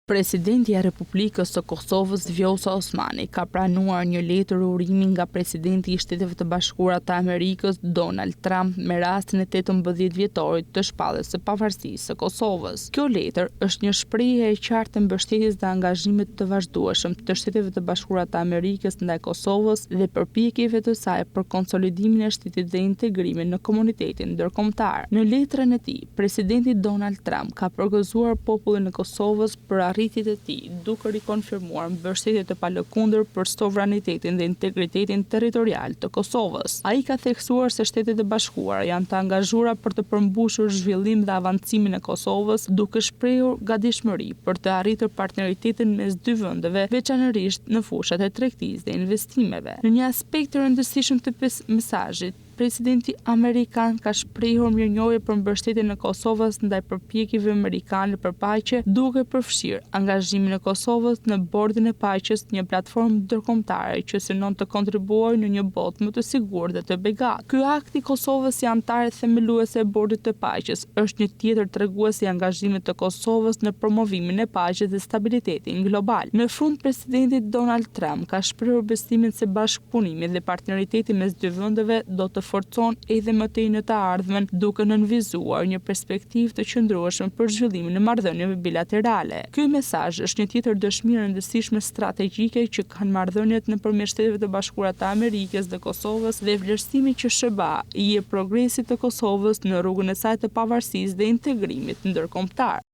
Presidenti i Republikës së Kosovës Vjosa Osmani ka pranuar një letër urimi nga presidenti i Shteteve të Bashkuara të Amerikës Donald Trump me rastin e 18 vjetorit të shpalljes së pavarësisë së Kosovës. Kjo letër është një shprehje e qartë e mbështetjes dhe angazhimit të vazhdueshëm të Shteteve të Bashkuara të Amerikës ndaj Kosovës dhe përpjekjeve të saj për konsolidimin e shtetit dhe integrimin në komunitetin ndërkombëtar. Në letrën e tij, presidenti Donald Trump ka përgëzuar popullin e Kosovës për arritjet e tij, duke rikonfirmuar mbështetje të palëkundër për sovranitetin dhe integritetin territorial të Kosovës. Ai ka theksuar se Shtetet e Bashkuara janë të angazhuara për të përmbushur zhvillim dhe avancimin e Kosovës, duke shprehur gatishmëri për të arritur partneritetin mes dy vendeve, veçanërisht në fushat e tregtisë dhe investimeve. Në një aspekt të rëndësishëm të mesazhit, presidenti amerikan ka shprehur mirënjohje për mbështetjen e Kosovës ndaj përpjekjeve amerikane për paqe, duke përfshirë angazhimin e Kosovës në bordin e paqes, një platformë ndërkombëtare që synon të kontribuojë në një botë më të sigurt dhe të begatë. Ky akt i Kosovës si antare themeluese e bordit të paqes është një tjetër tregues i angazhimit të Kosovës në promovimin e paqes dhe stabilitetin global. Në fund, presidenti Donald Trump ka shprehur besimin se bashkëpunimi dhe partneriteti mes dy vendeve do të forcon edhe më tej në të ardhmen, duke nënvizuar një perspektivë të qëndrueshme për zhvillimin e marrëdhënieve bilaterale. Ky mesazh është një tjetër dëshmi e rëndësishme strategjike që kanë marrëdhëniet nëpërmjet Shteteve të Bashkuara të Amerikës dhe Kosovës dhe vlerësimi që SBA i jep progresit të Kosovës në rrugën e saj të pavarësisë dhe integrimit ndërkombëtar.